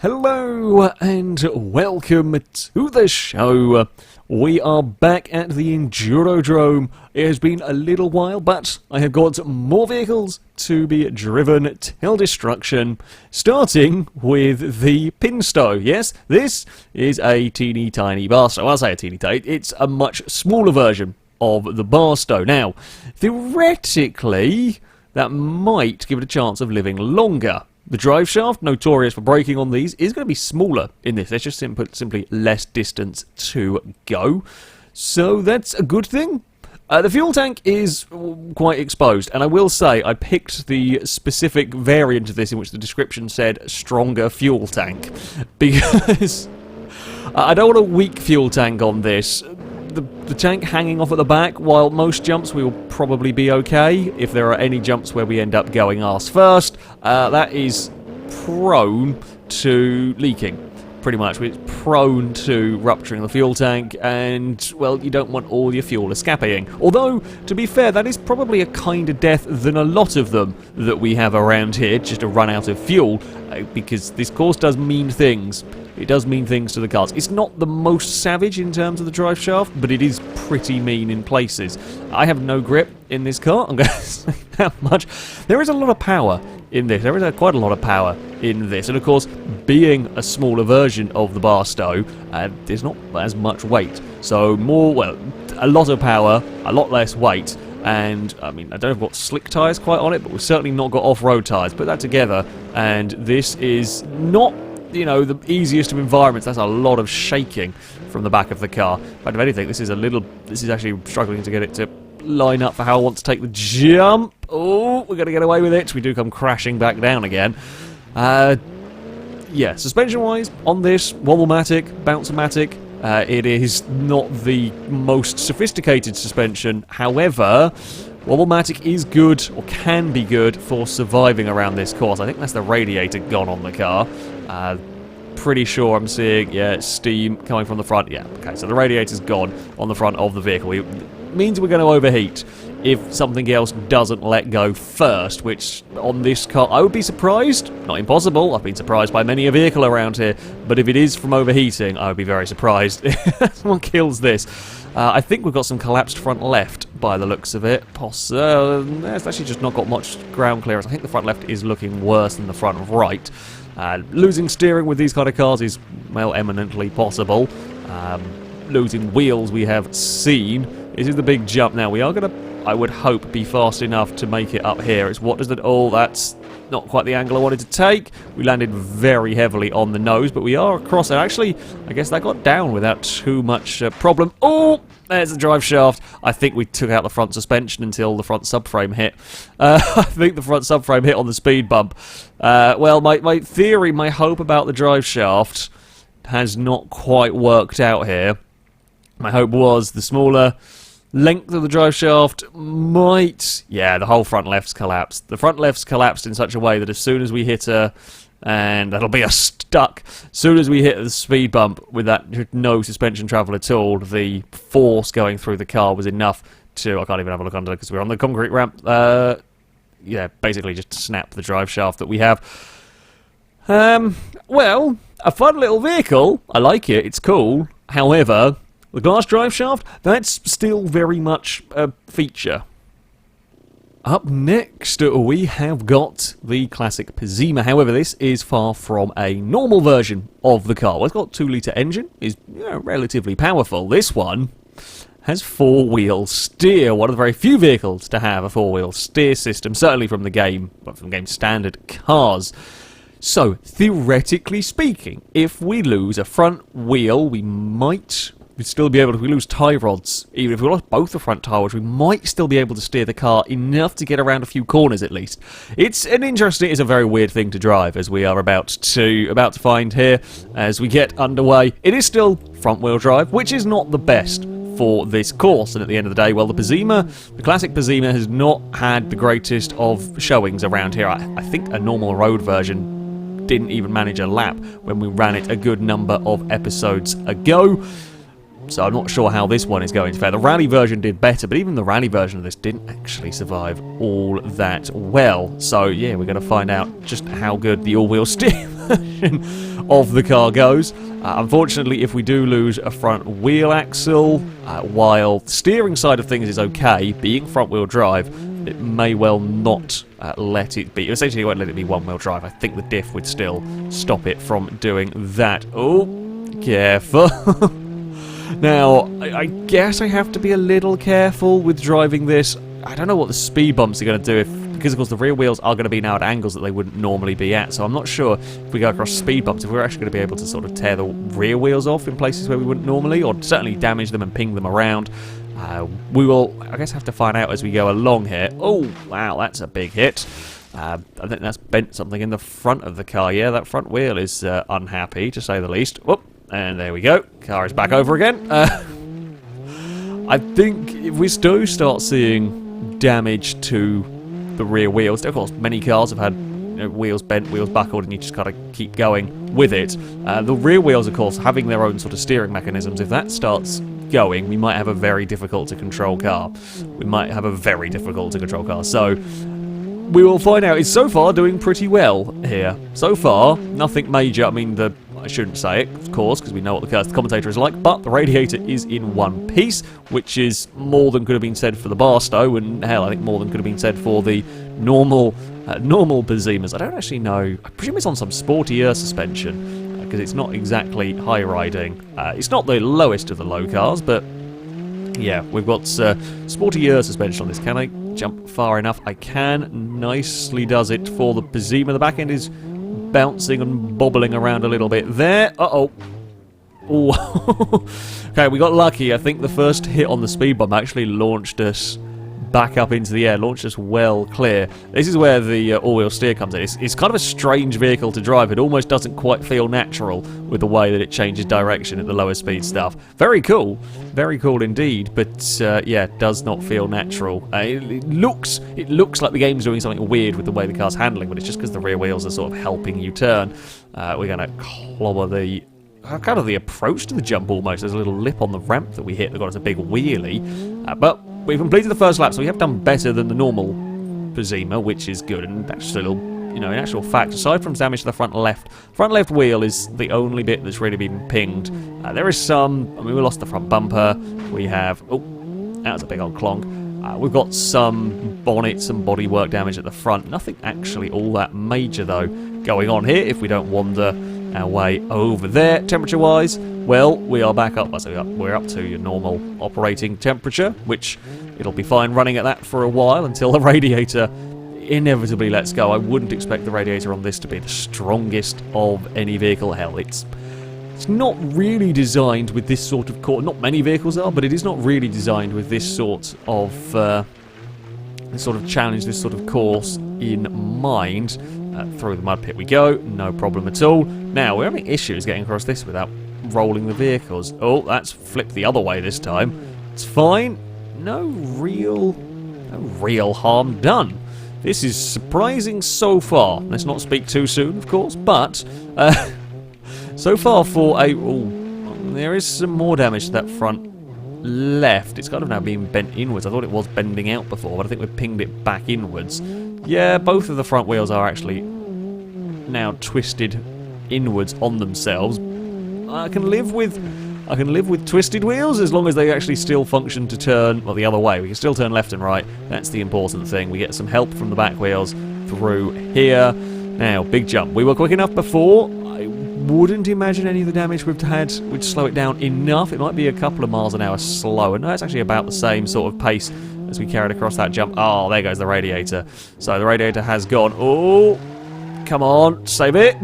Hello and welcome to the show. We are back at the Endurodrome. It has been a little while, but I have got more vehicles to be driven till destruction, starting with the Stowe. Yes, this is a teeny tiny Barstow. I'll say a teeny tiny. It's a much smaller version of the Barstow. Now, theoretically, that might give it a chance of living longer. The drive shaft, notorious for braking on these, is going to be smaller in this. There's just simply less distance to go. So that's a good thing. The fuel tank is quite exposed, and I will say I picked the specific variant of this in which the description said stronger fuel tank, because I don't want a weak fuel tank on this. The tank hanging off at the back, while most jumps we will probably be okay. If there are any jumps where we end up going arse first, that is prone to leaking. Pretty much, it's prone to rupturing the fuel tank, and, well, you don't want all your fuel escaping. Although, to be fair, that is probably a kinder death than a lot of them that we have around here, just to run out of fuel, because this course does mean things. It does mean things to the cars. It's not the most savage in terms of the drive shaft, but it is pretty mean in places. I have no grip in this car, I'm going to say that much. There is a lot of power in this. There is quite a lot of power in this. And of course, being a smaller version of the Barstow, there's not as much weight. So a lot of power, a lot less weight. And, I mean, I don't know if we've got slick tyres quite on it, but we've certainly not got off-road tyres. Put that together, and this is not, you know, the easiest of environments. That's a lot of shaking from the back of the car. But if anything, this is actually struggling to get it to line up for how I want to take the jump. Oh, we're going to get away with it. We do come crashing back down again. Yeah, suspension-wise, on this, Wobble-matic, Bounce-matic, it is not the most sophisticated suspension. However, Wobble-matic is good, or can be good, for surviving around this course. I think that's the radiator gone on the car. Pretty sure I'm seeing, yeah, steam coming from the front. Yeah, okay, so the radiator's gone on the front of the vehicle. It means we're going to overheat if something else doesn't let go first, which on this car, I would be surprised. Not impossible. I've been surprised by many a vehicle around here, but if it is from overheating, I would be very surprised if someone kills this. I think we've got some collapsed front left by the looks of it. It's actually just not got much ground clearance. I think the front left is looking worse than the front right. Losing steering with these kind of cars is, well, eminently possible. Losing wheels we have seen. This is the big jump now. We are going to, I would hope, be fast enough to make it up here. It's what does that... Oh, that's not quite the angle I wanted to take. We landed very heavily on the nose, but we are across it. Actually, I guess that got down without too much problem. Oh, there's the drive shaft. I think we took out the front suspension until the front subframe hit. I think the front subframe hit on the speed bump. Well, my theory, my hope about the drive shaft has not quite worked out here. My hope was the smaller length of the drive shaft might... Yeah, the whole front left's collapsed. The front left's collapsed in such a way that as soon as we hit a... And that'll be a stuck. As soon as we hit the speed bump with that no suspension travel at all, the force going through the car was enough to... I can't even have a look under because we're on the concrete ramp. Yeah, basically just snap the drive shaft that we have. Well, a fun little vehicle. I like it. It's cool. However... The glass drive shaft, that's still very much a feature. Up next, we have got the classic Pizima. However, this is far from a normal version of the car. Well, it's got a 2-litre engine, is relatively powerful. This one has 4-wheel steer, one of the very few vehicles to have a 4-wheel steer system, certainly from the game, but from game standard cars. So, theoretically speaking, if we lose a front wheel, we'd still be able to, if we lose tie rods, even if we lost both the front tie rods, we might still be able to steer the car enough to get around a few corners at least. It's a very weird thing to drive, as we are about to find here as we get underway. It is still front wheel drive, which is not the best for this course, and at the end of the day, well, the classic Pizima has not had the greatest of showings around here. I think a normal road version didn't even manage a lap when we ran it a good number of episodes ago. So I'm not sure how this one is going to fare. The rally version did better, but even the rally version of this didn't actually survive all that well. So yeah, we're going to find out just how good the all-wheel steer version of the car goes. Unfortunately, if we do lose a front wheel axle, while the steering side of things is okay, being front-wheel drive, it may well not let it be. Essentially, it won't let it be one-wheel drive. I think the diff would still stop it from doing that. Oh, careful. Now, I guess I have to be a little careful with driving this. I don't know what the speed bumps are going to do because of course the rear wheels are going to be now at angles that they wouldn't normally be at, so I'm not sure if we go across speed bumps if we're actually going to be able to sort of tear the rear wheels off in places where we wouldn't normally, or certainly damage them and ping them around. We will, I guess, have to find out as we go along here. Oh, wow, that's a big hit. I think that's bent something in the front of the car. Yeah, that front wheel is unhappy, to say the least. Whoop, and there we go. Car is back over again. I think if we do start seeing damage to the rear wheels, of course, many cars have had wheels bent, wheels buckled, and you just gotta keep going with it. The rear wheels, of course, having their own sort of steering mechanisms, if that starts going, we might have a very difficult to control car. So we will find out. It's so far doing pretty well here. So far, nothing major. I mean, I shouldn't say it, of course, because we know what the commentator is like, but the radiator is in one piece, which is more than could have been said for the Barstow, and hell, I think more than could have been said for the normal Bezimas. I don't actually know. I presume it's on some sportier suspension, because it's not exactly high riding. It's not the lowest of the low cars, but yeah, we've got sportier suspension on this. Can I jump far enough? I can. Nicely does it for the Bezima. The back end is bouncing and bobbling around a little bit there. Uh-oh. Okay, we got lucky. I think the first hit on the speed bump actually launched us back up into the air, launched us well clear. This is where the all-wheel steer comes in. It's kind of a strange vehicle to drive. It almost doesn't quite feel natural with the way that it changes direction at the lower speed stuff. Very cool indeed, but yeah, it does not feel natural. It looks like the game's doing something weird with the way the car's handling, but it's just because the rear wheels are sort of helping you turn. We're going to clobber the kind of the approach to the jump almost. There's a little lip on the ramp that we hit that got us a big wheelie, but we've completed the first lap, so we have done better than the normal Bezima, which is good. And that's still, in actual fact, aside from damage to the front left wheel is the only bit that's really been pinged. There is some. I mean, we lost the front bumper. We have. Oh, that was a big old clonk. We've got some bonnets and bodywork damage at the front. Nothing actually all that major though going on here. If we don't wander our way over there, temperature-wise, well, we are back up. So we're up to your normal operating temperature, which it'll be fine running at that for a while until the radiator inevitably lets go. I wouldn't expect the radiator on this to be the strongest of any vehicle. Hell, it's not really designed with this sort of course. Not many vehicles are, but it is not really designed with this sort of challenge, this sort of course in mind. Through the mud pit we go, no problem at all. Now, we're having issues getting across this without rolling the vehicles. Oh, that's flipped the other way this time. It's fine. No real harm done. This is surprising so far. Let's not speak too soon, of course, but so far for a... there is some more damage to that front left. It's kind of now being bent inwards. I thought it was bending out before, but I think we've pinged it back inwards. Yeah, both of the front wheels are actually now twisted inwards on themselves. I can live with twisted wheels as long as they actually still function to turn, well, the other way. We can still turn left and right. That's the important thing. We get some help from the back wheels through here. Now, big jump. We were quick enough before. I wouldn't imagine any of the damage we've had would slow it down enough. It might be a couple of miles an hour slower. No, it's actually about the same sort of pace as we carried across that jump. Oh, there goes the radiator. So the radiator has gone. Oh, come on, save it.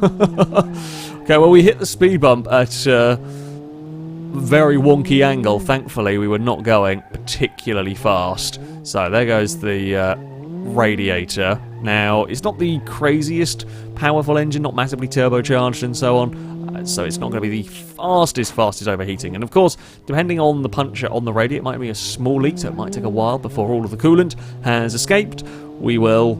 Okay, well, we hit the speed bump at a very wonky angle. Thankfully, we were not going particularly fast. So there goes the radiator. Now, it's not the craziest powerful engine, not massively turbocharged and so on. So it's not going to be the fastest overheating. And of course, depending on the puncture on the radiator, it might be a small leak, so it might take a while before all of the coolant has escaped. We will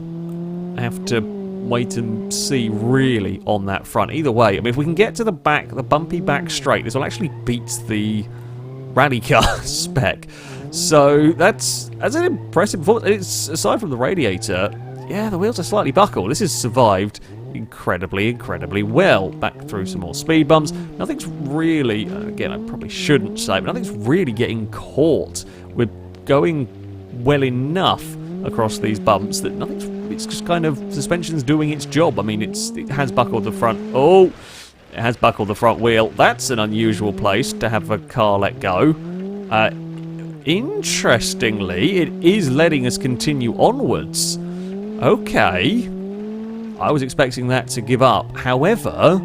have to wait and see, really, on that front. Either way, I mean, if we can get to the back, the bumpy back straight, this will actually beat the rally car spec. So that's an impressive performance. It's, aside from the radiator, yeah, the wheels are slightly buckled. This has survived incredibly, incredibly well. Back through some more speed bumps. Nothing's really, again, I probably shouldn't say, but nothing's really getting caught. We're going well enough across these bumps that nothing's, it's just kind of, suspension's doing its job. I mean, it has buckled the front, it has buckled the front wheel. That's an unusual place to have a car let go. Interestingly, it is letting us continue onwards. Okay. I was expecting that to give up. However,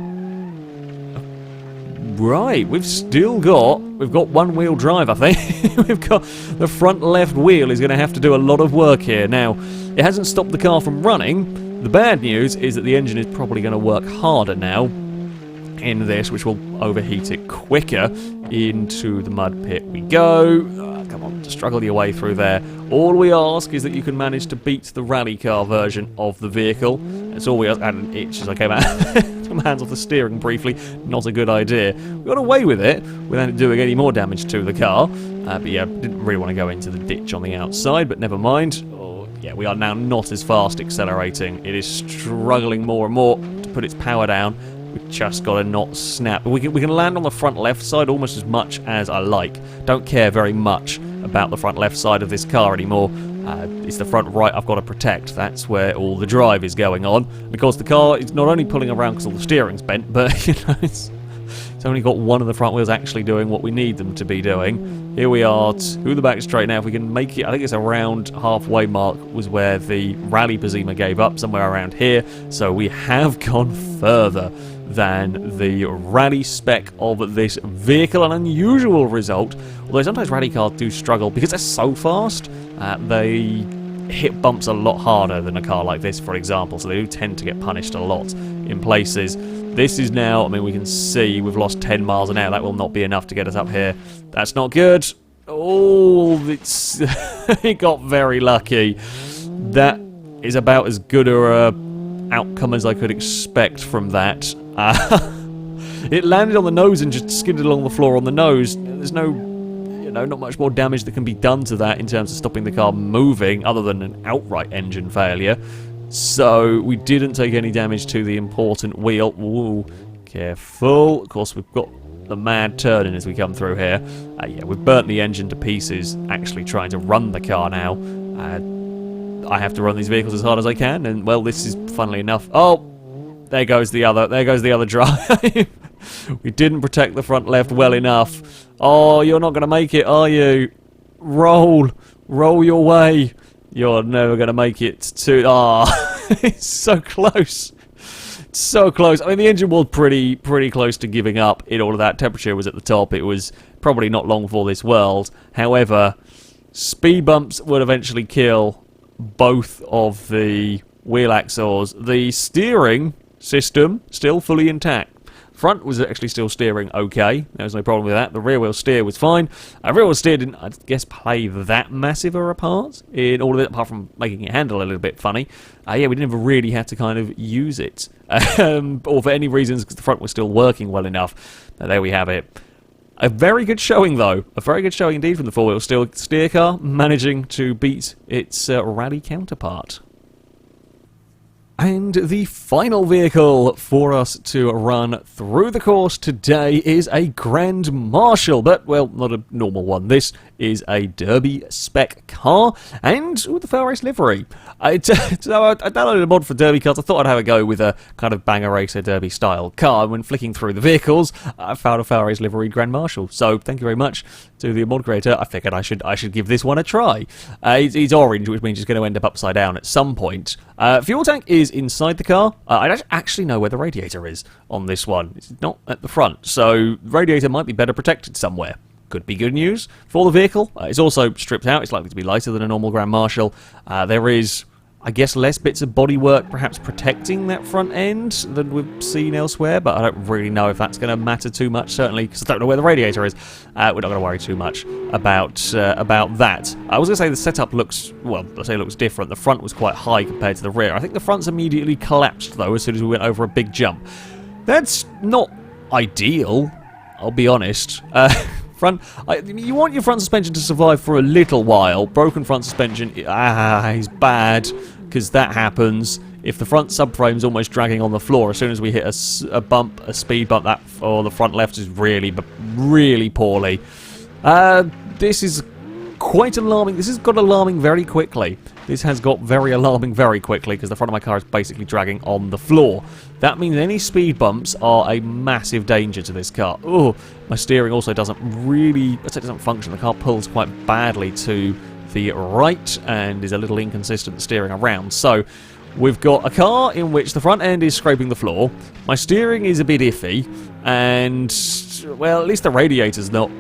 right, we've got one-wheel drive, I think. We've got the front left wheel is going to have to do a lot of work here. Now, it hasn't stopped the car from running. The bad news is that the engine is probably going to work harder now in this, which will overheat it quicker. Into the mud pit we go. Come on, struggle your way through there. All we ask is that you can manage to beat the rally car version of the vehicle. That's all we ask. And an itch as I came out. Took my hands off the steering briefly. Not a good idea. We got away with it without it doing any more damage to the car. But yeah, didn't really want to go into the ditch on the outside, but never mind. Oh, yeah, we are now not as fast accelerating. It is struggling more and more to put its power down. We've just got to not snap. We can land on the front left side almost as much as I like. Don't care very much about the front left side of this car anymore. It's the front right I've got to protect. That's where all the drive is going on. And of course the car is not only pulling around because all the steering's bent, but you know, it's only got one of the front wheels actually doing what we need them to be doing. Here we are to the back straight now. If we can make it, I think it's around halfway mark was where the rally Bazima gave up, somewhere around here. So we have gone further than the rally spec of this vehicle. An unusual result, although sometimes rally cars do struggle because they're so fast. They hit bumps a lot harder than a car like this, for example, so they do tend to get punished a lot in places. This is now, I mean, we can see we've lost 10 miles an hour. That will not be enough to get us up here. That's not good. Oh, it's it got very lucky. That is about as good a outcome as I could expect from that. It landed on the nose and just skidded along the floor on the nose. There's no, not much more damage that can be done to that in terms of stopping the car moving, other than an outright engine failure. So we didn't take any damage to the important wheel. Ooh, careful. Of course, we've got the mad turning as we come through here. Yeah, we've burnt the engine to pieces, actually trying to run the car now. I have to run these vehicles as hard as I can, and well, this is funnily enough. Oh, there goes the other drive. We didn't protect the front left well enough. Oh, you're not going to make it, are you? Roll your way. You're never going to make it to... it's so close. So close. I mean, the engine was pretty close to giving up in all of that. Temperature was at the top. It was probably not long for this world. However, speed bumps would eventually kill both of the wheel axles. The steering system still fully intact. Front was actually still steering okay. There was no problem with that. The rear wheel steer was fine. Rear wheel steer didn't, I guess, play that massive a part in all of it, apart from making it handle a little bit funny. Yeah, we never really had to kind of use it. Or for any reasons, because the front was still working well enough. There we have it. A very good showing, though. A very good showing indeed from the four-wheel steer car, managing to beat its rally counterpart. And the final vehicle for us to run through the course today is a Grand Marshal, but, well, not a normal one. This is a Derby spec car, and with the FailRace livery. So I downloaded a mod for Derby cars. I thought I'd have a go with a kind of banger racer Derby style car, and when flicking through the vehicles, I found a FailRace livery Grand Marshal. So thank you very much to the mod creator. I figured I should give this one a try. It's orange, which means it's going to end up upside down at some point. Fuel tank is inside the car. I don't actually know where the radiator is on this one. It's not at the front, so the radiator might be better protected somewhere. Could be good news for the vehicle. It's also stripped out. It's likely to be lighter than a normal Grand Marshal. There is, I guess, less bits of bodywork perhaps protecting that front end than we've seen elsewhere, but I don't really know if that's going to matter too much, certainly, because I don't know where the radiator is. We're not going to worry too much about that. I was going to say the setup looks, well, let's say it looks different. The front was quite high compared to the rear. I think the front's immediately collapsed, though, as soon as we went over a big jump. That's not ideal, I'll be honest. You want your front suspension to survive for a little while. Broken front suspension is bad, because that happens. if the front subframe's almost dragging on the floor, as soon as we hit a bump, a speed bump, that or the front left is really poorly. This is quite alarming. This has got alarming very quickly. This has got very alarming very quickly because the front of my car is basically dragging on the floor. That means any speed bumps are a massive danger to this car. Oh, my steering also doesn't really, it doesn't function. The car pulls quite badly to the right and is a little inconsistent steering around. So we've got a car in which the front end is scraping the floor. My steering is a bit iffy, and well, at least the radiator's not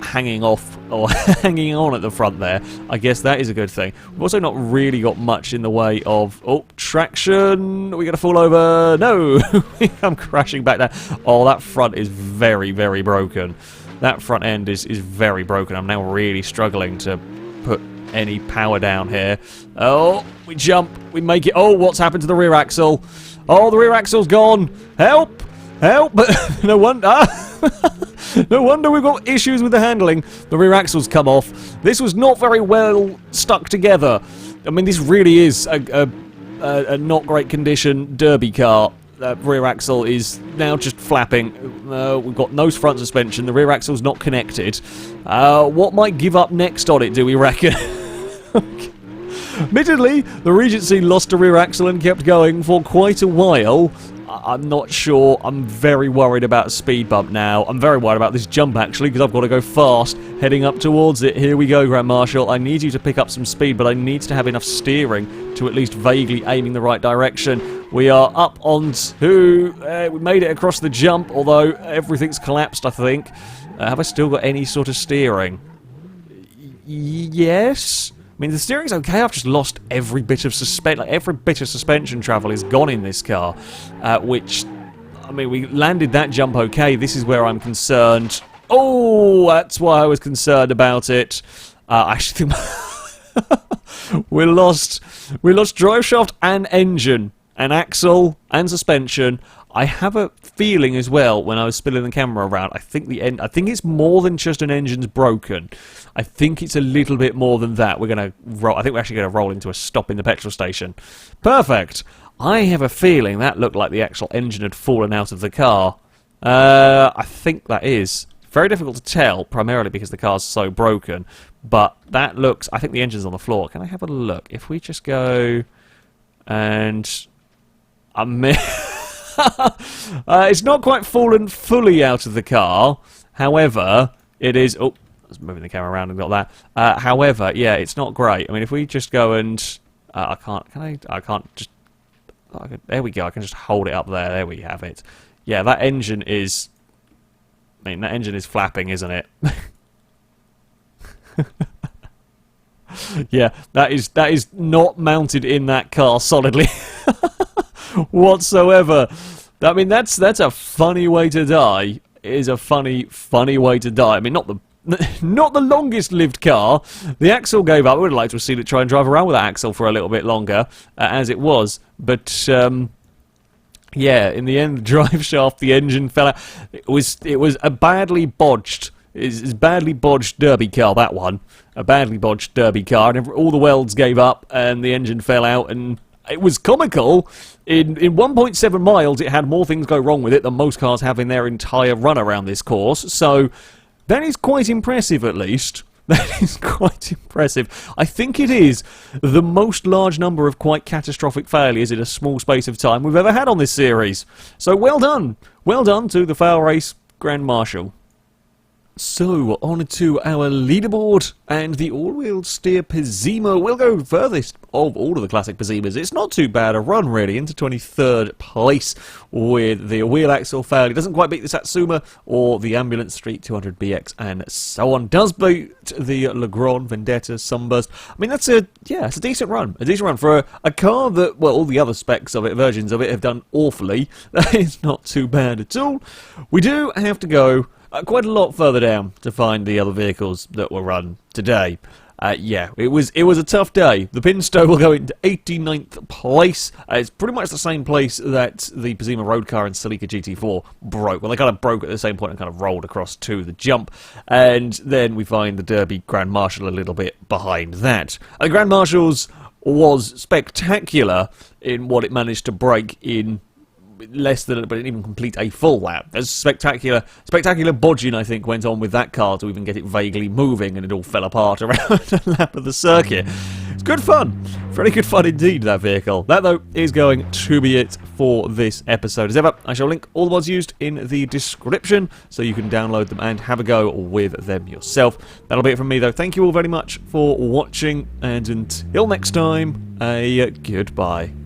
hanging off or hanging on at the front there. I guess that is a good thing. We've also not really got much in the way of traction. Are we gonna fall over? No. I'm crashing back there. Oh, that front is very broken. That front end is very broken. I'm now really struggling to put any power down here. Oh, we jump, we make it. Oh, what's happened to the rear axle? Oh, the rear axle's gone. Help, no wonder. No wonder we've got issues with the handling. The rear axle's come off. This was not very well stuck together. I mean, this really is a not great condition derby car. Rear axle is now just flapping. We've got no front suspension. The rear axle's not connected. What might give up next on it, do we reckon? Admittedly, the Regency lost a rear axle and kept going for quite a while. I'm not sure. I'm very worried about a speed bump now. I'm very worried about this jump, actually, because I've got to go fast, heading up towards it. Here we go, Grand Marshal. I need you to pick up some speed, but I need to have enough steering to at least vaguely aiming the right direction. We are up onto... we made it across the jump, although everything's collapsed, I think. Have I still got any sort of steering? Yes? I mean, the steering's okay. I've just lost every bit of suspension travel is gone in this car, which, I mean, we landed that jump okay. This is where I'm concerned. Oh, that's why I was concerned about it. I actually think we lost drive shaft and engine and axle and suspension. I have a feeling as well when I was spinning the camera around. I think it's more than just an engine's broken. I think it's a little bit more than that. We're gonna roll. I think we're actually gonna roll into a stop in the petrol station. Perfect. I have a feeling that looked like the actual engine had fallen out of the car. I think that is very difficult to tell, primarily because the car's so broken. But that looks. I think the engine's on the floor. Can I have a look? If we just go and it's not quite fallen fully out of the car. However, it is... Oh, I was moving the camera around and got that. However, yeah, it's not great. I mean, if we just go and... I can't just... there we go. I can just hold it up there. There we have it. Yeah, that engine is... I mean, that engine is flapping, isn't it? Yeah, that is not mounted in that car solidly. Whatsoever. I mean, that's a funny way to die. It is a funny way to die. I mean, not the longest lived car. The axle gave up. I would have liked to have seen it try and drive around with that axle for a little bit longer, as it was. But yeah, in the end, the drive shaft, the engine fell out. It was a badly bodged. It's badly bodged derby car, that one. A badly bodged derby car, and all the welds gave up, and the engine fell out, and it was comical. In 1.7 miles, it had more things go wrong with it than most cars have in their entire run around this course. So that is quite impressive, at least. That is quite impressive. I think it is the most large number of quite catastrophic failures in a small space of time we've ever had on this series. So well done. Well done to the FailRace Grand Marshal. So, on to our leaderboard, and the all-wheel steer Pizima will go furthest of all of the classic Pizimas. It's not too bad a run, really, into 23rd place with the wheel axle fail. It doesn't quite beat the Satsuma or the Ambulance Street 200BX and so on. Does beat the Legrand Vendetta Sunburst. I mean, that's a decent run. A decent run for a car that, well, all the other specs of it, versions of it, have done awfully. That is not too bad at all. We do have to go quite a lot further down to find the other vehicles that were run today. Yeah, it was a tough day. The Pinstow will go into 89th place. It's pretty much the same place that the Pizima road car and Celica GT4 broke. Well, they kind of broke at the same point and kind of rolled across to the jump. And then we find the Derby Grand Marshal a little bit behind that. The Grand Marshals was spectacular in what it managed to break in less than, but didn't even complete a full lap. There's spectacular bodging, I think, went on with that car to even get it vaguely moving, and it all fell apart around a lap of the circuit. It's good fun. Very good fun indeed, that vehicle. That, though, is going to be it for this episode. As ever, I shall link all the mods used in the description, so you can download them and have a go with them yourself. That'll be it from me, though. Thank you all very much for watching, and until next time, a goodbye.